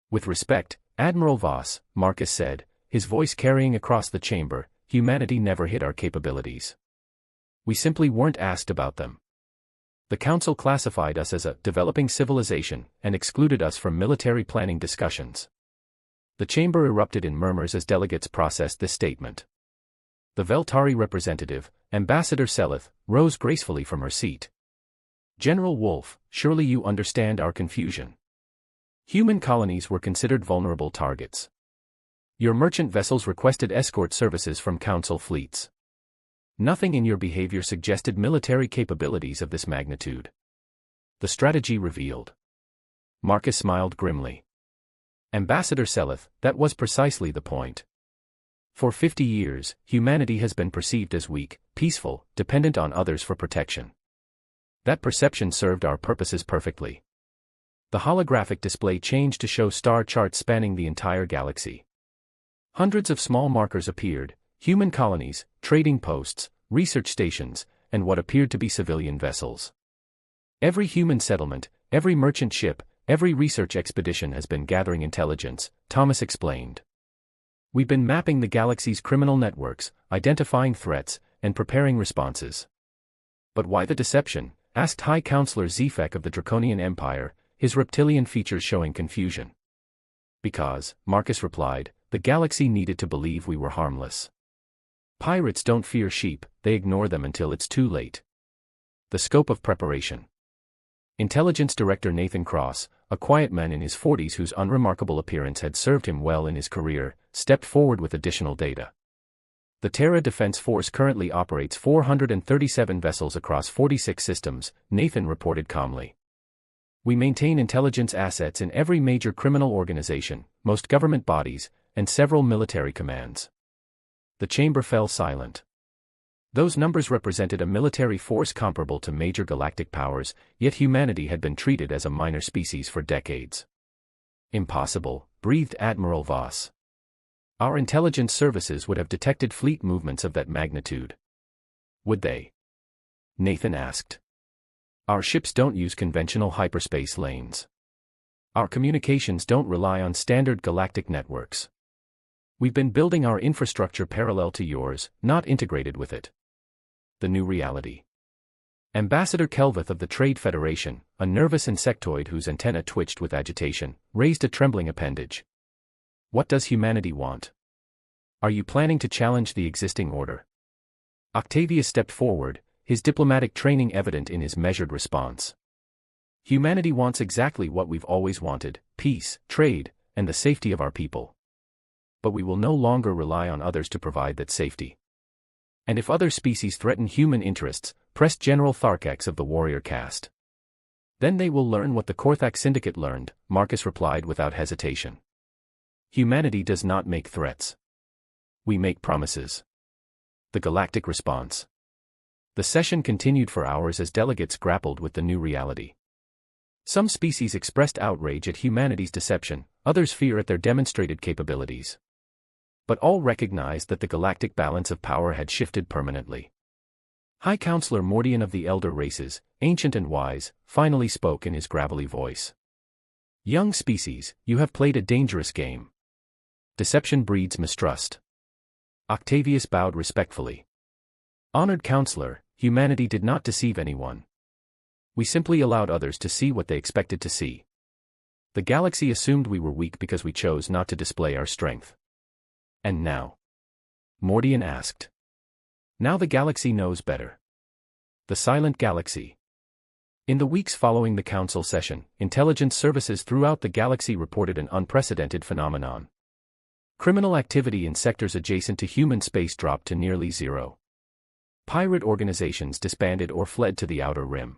"With respect, Admiral Voss," Marcus said, his voice carrying across the chamber, "humanity never hid our capabilities. We simply weren't asked about them. The Council classified us as a developing civilization and excluded us from military planning discussions." The chamber erupted in murmurs as delegates processed this statement. The Veltari representative, Ambassador Seleth, rose gracefully from her seat. "General Wolf, surely you understand our confusion. Human colonies were considered vulnerable targets. Your merchant vessels requested escort services from Council fleets. Nothing in your behavior suggested military capabilities of this magnitude." The strategy revealed. Marcus smiled grimly. "Ambassador Seleth, that was precisely the point. For 50 years, humanity has been perceived as weak, peaceful, dependent on others for protection. That perception served our purposes perfectly." The holographic display changed to show star charts spanning the entire galaxy. Hundreds of small markers appeared, human colonies, trading posts, research stations, and what appeared to be civilian vessels. Every human settlement, every merchant ship, every research expedition has been gathering intelligence, Thomas explained. "We've been mapping the galaxy's criminal networks, identifying threats, and preparing responses." "But why the deception?" asked High Counselor Zefek of the Draconian Empire, his reptilian features showing confusion. "Because," Marcus replied, "the galaxy needed to believe we were harmless. Pirates don't fear sheep, they ignore them until it's too late. The scope of preparation. Intelligence Director Nathan Cross, a quiet man in his 40s whose unremarkable appearance had served him well in his career, stepped forward with additional data. The Terra Defense Force currently operates 437 vessels across 46 systems, Nathan reported calmly. We maintain intelligence assets in every major criminal organization, most government bodies, and several military commands. The chamber fell silent. Those numbers represented a military force comparable to major galactic powers, yet humanity had been treated as a minor species for decades. Impossible, breathed Admiral Voss. Our intelligence services would have detected fleet movements of that magnitude. Would they? Nathan asked. Our ships don't use conventional hyperspace lanes. Our communications don't rely on standard galactic networks. We've been building our infrastructure parallel to yours, not integrated with it. The new reality. Ambassador Kelvith of the Trade Federation, a nervous insectoid whose antenna twitched with agitation, raised a trembling appendage. What does humanity want? Are you planning to challenge the existing order? Octavius stepped forward, his diplomatic training evident in his measured response. Humanity wants exactly what we've always wanted: peace, trade, and the safety of our people. But we will no longer rely on others to provide that safety. And if other species threaten human interests, press General Tharkax of the warrior caste. Then they will learn what the Korthak Syndicate learned, Marcus replied without hesitation. Humanity does not make threats. We make promises. The galactic response. The session continued for hours as delegates grappled with the new reality. Some species expressed outrage at humanity's deception, others fear at their demonstrated capabilities. But all recognized that the galactic balance of power had shifted permanently. High Counselor Mordian of the Elder Races, ancient and wise, finally spoke in his gravelly voice. Young species, you have played a dangerous game. Deception breeds mistrust. Octavius bowed respectfully. Honored Counselor, humanity did not deceive anyone. We simply allowed others to see what they expected to see. The galaxy assumed we were weak because we chose not to display our strength. And now? Mordian asked. Now the galaxy knows better. The silent galaxy. In the weeks following the council session, intelligence services throughout the galaxy reported an unprecedented phenomenon. Criminal activity in sectors adjacent to human space dropped to nearly zero. Pirate organizations disbanded or fled to the outer rim.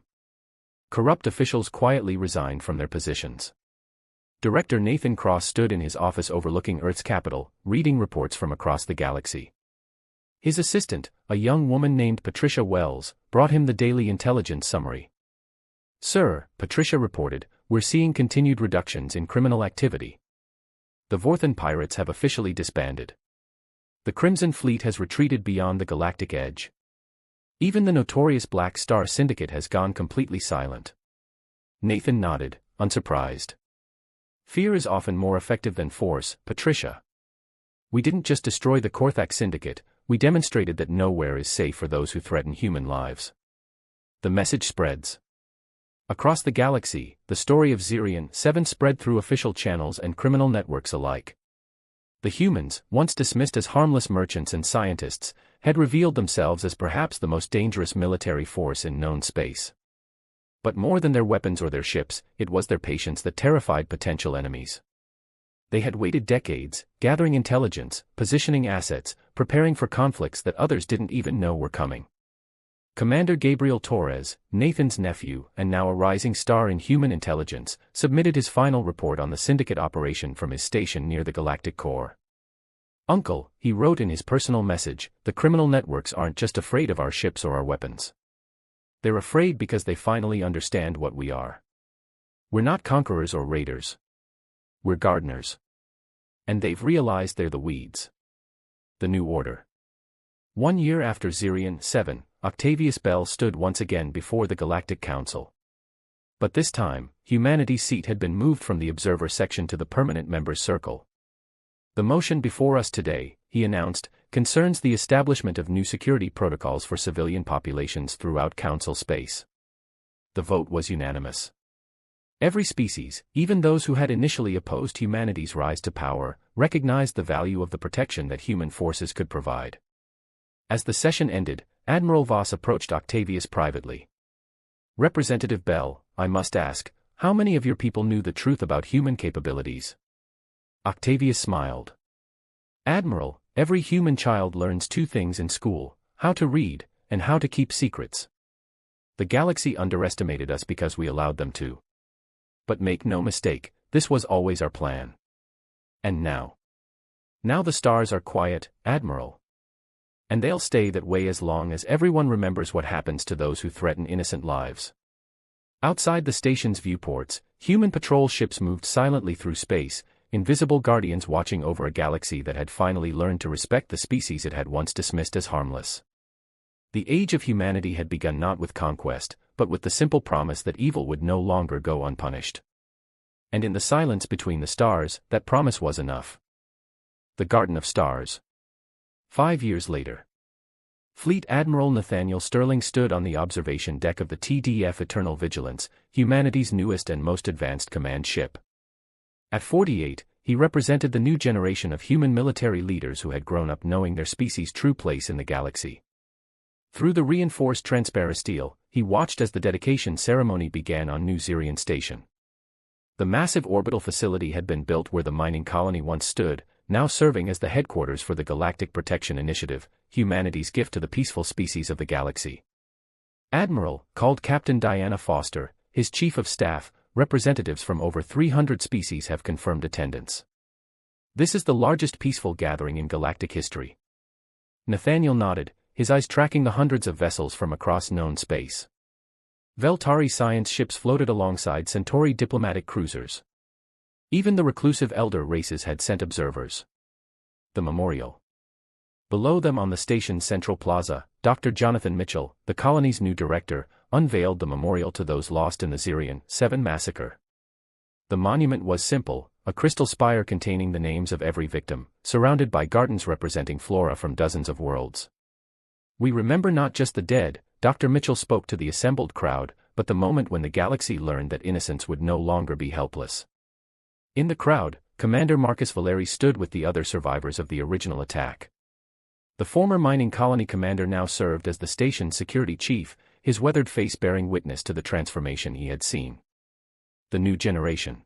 Corrupt officials quietly resigned from their positions. Director Nathan Cross stood in his office overlooking Earth's capital, reading reports from across the galaxy. His assistant, a young woman named Patricia Wells, brought him the daily intelligence summary. Sir, Patricia reported, we're seeing continued reductions in criminal activity. The Vorthan pirates have officially disbanded. The Crimson Fleet has retreated beyond the galactic edge. Even the notorious Black Star Syndicate has gone completely silent. Nathan nodded, unsurprised. Fear is often more effective than force, Patricia. We didn't just destroy the Korthak Syndicate, we demonstrated that nowhere is safe for those who threaten human lives. The message spreads. Across the galaxy, the story of Zirian 7 spread through official channels and criminal networks alike. The humans, once dismissed as harmless merchants and scientists, had revealed themselves as perhaps the most dangerous military force in known space. But more than their weapons or their ships, it was their patience that terrified potential enemies. They had waited decades, gathering intelligence, positioning assets, preparing for conflicts that others didn't even know were coming. Commander Gabriel Torres, Nathan's nephew and now a rising star in human intelligence, submitted his final report on the syndicate operation from his station near the galactic core. Uncle, he wrote in his personal message, the criminal networks aren't just afraid of our ships or our weapons. They're afraid because they finally understand what we are. We're not conquerors or raiders. We're gardeners. And they've realized they're the weeds. The New Order. 1 year after Zirian 7, Octavius Bell stood once again before the Galactic Council. But this time, humanity's seat had been moved from the observer section to the permanent members' circle. The motion before us today, he announced, concerns the establishment of new security protocols for civilian populations throughout Council space. The vote was unanimous. Every species, even those who had initially opposed humanity's rise to power, recognized the value of the protection that human forces could provide. As the session ended, Admiral Voss approached Octavius privately. "Representative Bell, I must ask, how many of your people knew the truth about human capabilities?" Octavius smiled. "Admiral, every human child learns two things in school: how to read, and how to keep secrets. The galaxy underestimated us because we allowed them to. But make no mistake, this was always our plan. And now? Now the stars are quiet, Admiral. And they'll stay that way as long as everyone remembers what happens to those who threaten innocent lives." Outside the station's viewports, human patrol ships moved silently through space, invisible guardians watching over a galaxy that had finally learned to respect the species it had once dismissed as harmless. The age of humanity had begun not with conquest, but with the simple promise that evil would no longer go unpunished. And in the silence between the stars, that promise was enough. The Garden of Stars. 5 years later. Fleet Admiral Nathaniel Sterling stood on the observation deck of the TDF Eternal Vigilance, humanity's newest and most advanced command ship. At 48, he represented the new generation of human military leaders who had grown up knowing their species' true place in the galaxy. Through the reinforced transparisteel, he watched as the dedication ceremony began on New Zirian Station. The massive orbital facility had been built where the mining colony once stood, now serving as the headquarters for the Galactic Protection Initiative, humanity's gift to the peaceful species of the galaxy. Admiral, called Captain Diana Foster, his chief of staff, representatives from over 300 species have confirmed attendance. This is the largest peaceful gathering in galactic history. Nathaniel nodded, his eyes tracking the hundreds of vessels from across known space. Veltari science ships floated alongside Centauri diplomatic cruisers. Even the reclusive elder races had sent observers. The memorial. Below them on the station's central plaza, Dr. Jonathan Mitchell, the colony's new director, unveiled the memorial to those lost in the Zirian 7 massacre. The monument was simple, a crystal spire containing the names of every victim, surrounded by gardens representing flora from dozens of worlds. "We remember not just the dead," Dr. Mitchell spoke to the assembled crowd, "but the moment when the galaxy learned that innocence would no longer be helpless." In the crowd, Commander Marcus Valeri stood with the other survivors of the original attack. The former mining colony commander now served as the station's security chief, his weathered face bearing witness to the transformation he had seen. The new generation.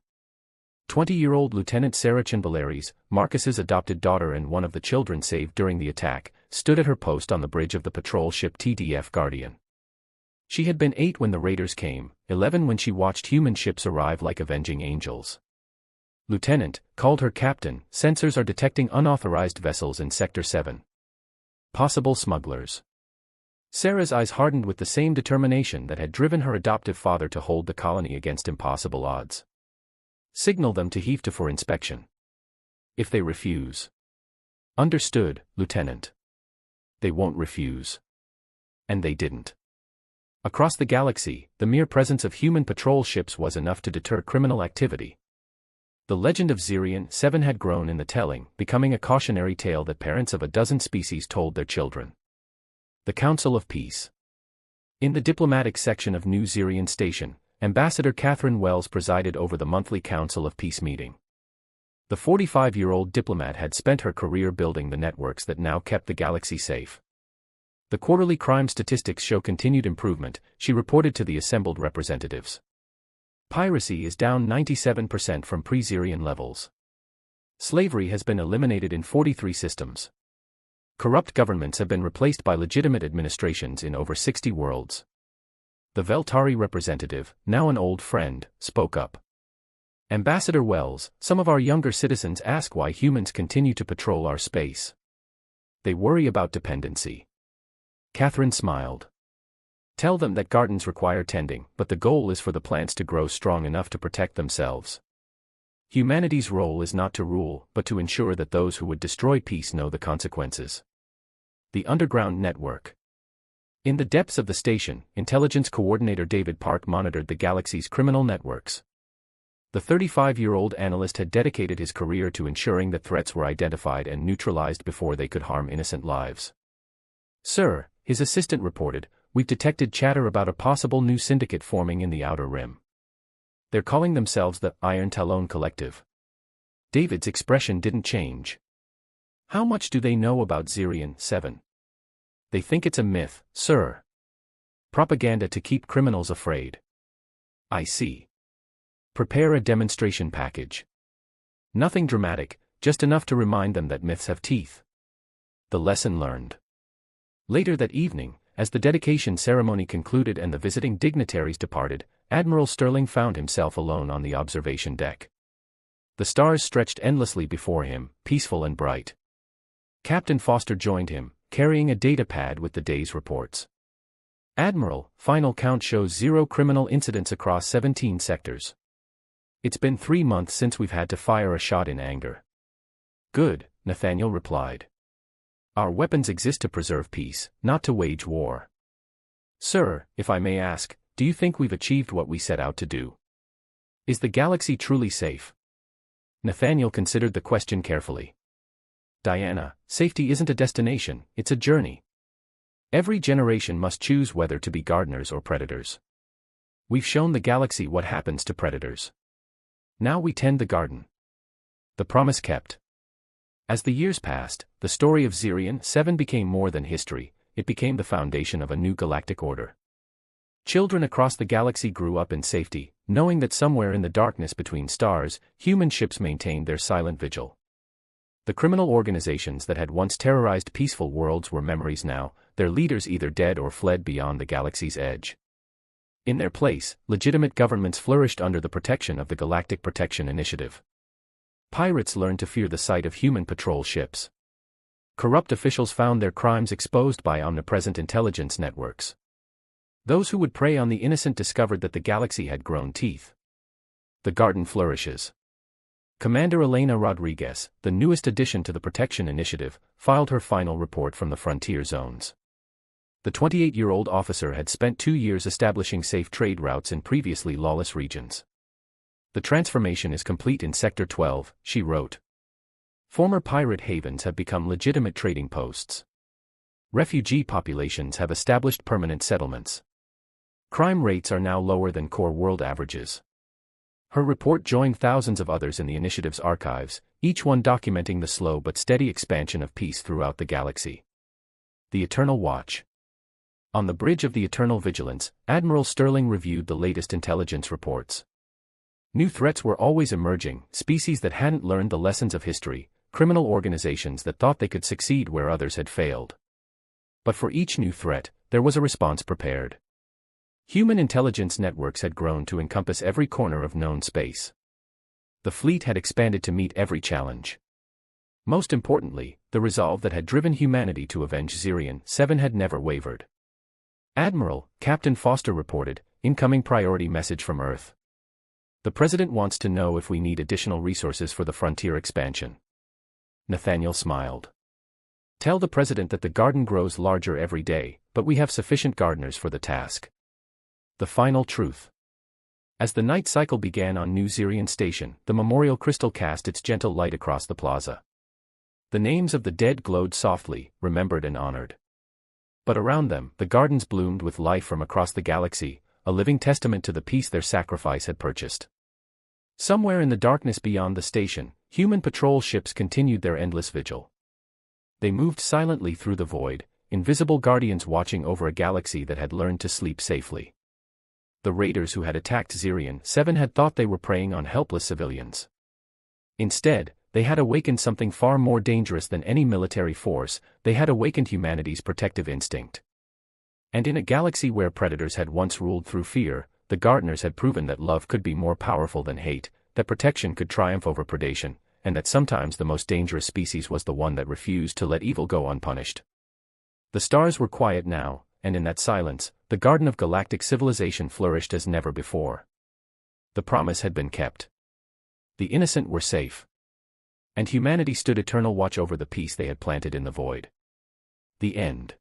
20-year-old Lieutenant Sarah Valeri, Marcus's adopted daughter and one of the children saved during the attack, stood at her post on the bridge of the patrol ship TDF Guardian. She had been 8 when the raiders came, 11 when she watched human ships arrive like avenging angels. "Lieutenant," called her captain, "sensors are detecting unauthorized vessels in Sector 7. Possible smugglers." Sarah's eyes hardened with the same determination that had driven her adoptive father to hold the colony against impossible odds. "Signal them to heave to for inspection. If they refuse." "Understood, Lieutenant." "They won't refuse." And they didn't. Across the galaxy, the mere presence of human patrol ships was enough to deter criminal activity. The legend of Zirian 7 had grown in the telling, becoming a cautionary tale that parents of a dozen species told their children. The Council of Peace. In the diplomatic section of New Zirian Station, Ambassador Catherine Wells presided over the monthly Council of Peace meeting. The 45-year-old diplomat had spent her career building the networks that now kept the galaxy safe. The quarterly crime statistics show continued improvement, she reported to the assembled representatives. Piracy is down 97% from pre-Zirian levels. Slavery has been eliminated in 43 systems. Corrupt governments have been replaced by legitimate administrations in over 60 worlds. The Veltari representative, now an old friend, spoke up. "Ambassador Wells, some of our younger citizens ask why humans continue to patrol our space. They worry about dependency." Catherine smiled. "Tell them that gardens require tending, but the goal is for the plants to grow strong enough to protect themselves. Humanity's role is not to rule, but to ensure that those who would destroy peace know the consequences." The underground network. In the depths of the station, Intelligence Coordinator David Park monitored the galaxy's criminal networks. The 35-year-old analyst had dedicated his career to ensuring that threats were identified and neutralized before they could harm innocent lives. "Sir," his assistant reported, "we've detected chatter about a possible new syndicate forming in the Outer Rim. They're calling themselves the Iron Talon Collective." David's expression didn't change. "How much do they know about Zirian 7? They think it's a myth, sir. Propaganda to keep criminals afraid. I see. Prepare a demonstration package. Nothing dramatic, just enough to remind them that myths have teeth. The lesson learned. Later that evening, as the dedication ceremony concluded and the visiting dignitaries departed, Admiral Sterling found himself alone on the observation deck. The stars stretched endlessly before him, peaceful and bright. Captain Foster joined him, carrying a data pad with the day's reports. Admiral, final count shows 0 criminal incidents across 17 sectors. It's been 3 months since we've had to fire a shot in anger. Good, Nathaniel replied. Our weapons exist to preserve peace, not to wage war. Sir, if I may ask, do you think we've achieved what we set out to do? Is the galaxy truly safe? Nathaniel considered the question carefully. Diana, safety isn't a destination, it's a journey. Every generation must choose whether to be gardeners or predators. We've shown the galaxy what happens to predators. Now we tend the garden. The promise kept. As the years passed, the story of Zirion 7 became more than history, it became the foundation of a new galactic order. Children across the galaxy grew up in safety, knowing that somewhere in the darkness between stars, human ships maintained their silent vigil. The criminal organizations that had once terrorized peaceful worlds were memories now, their leaders either dead or fled beyond the galaxy's edge. In their place, legitimate governments flourished under the protection of the Galactic Protection Initiative. Pirates learned to fear the sight of human patrol ships. Corrupt officials found their crimes exposed by omnipresent intelligence networks. Those who would prey on the innocent discovered that the galaxy had grown teeth. The garden flourishes. Commander Elena Rodriguez, the newest addition to the Protection Initiative, filed her final report from the frontier zones. The 28-year-old officer had spent 2 years establishing safe trade routes in previously lawless regions. The transformation is complete in Sector 12, she wrote. Former pirate havens have become legitimate trading posts. Refugee populations have established permanent settlements. Crime rates are now lower than core world averages. Her report joined thousands of others in the initiative's archives, each one documenting the slow but steady expansion of peace throughout the galaxy. The Eternal Watch. On the bridge of the Eternal Vigilance, Admiral Sterling reviewed the latest intelligence reports. New threats were always emerging, species that hadn't learned the lessons of history, criminal organizations that thought they could succeed where others had failed. But for each new threat, there was a response prepared. Human intelligence networks had grown to encompass every corner of known space. The fleet had expanded to meet every challenge. Most importantly, the resolve that had driven humanity to avenge Zirion 7 had never wavered. Admiral, Captain Foster reported, incoming priority message from Earth. The President wants to know if we need additional resources for the frontier expansion. Nathaniel smiled. Tell the President that the garden grows larger every day, but we have sufficient gardeners for the task. The final truth. As the night cycle began on New Zirion Station, the memorial crystal cast its gentle light across the plaza. The names of the dead glowed softly, remembered and honored. But around them, the gardens bloomed with life from across the galaxy, a living testament to the peace their sacrifice had purchased. Somewhere in the darkness beyond the station, human patrol ships continued their endless vigil. They moved silently through the void, invisible guardians watching over a galaxy that had learned to sleep safely. The raiders who had attacked Zirion 7 had thought they were preying on helpless civilians. Instead, they had awakened something far more dangerous than any military force, they had awakened humanity's protective instinct. And in a galaxy where predators had once ruled through fear, the gardeners had proven that love could be more powerful than hate, that protection could triumph over predation, and that sometimes the most dangerous species was the one that refused to let evil go unpunished. The stars were quiet now, and in that silence, the garden of galactic civilization flourished as never before. The promise had been kept. The innocent were safe. And humanity stood eternal watch over the peace they had planted in the void. The end.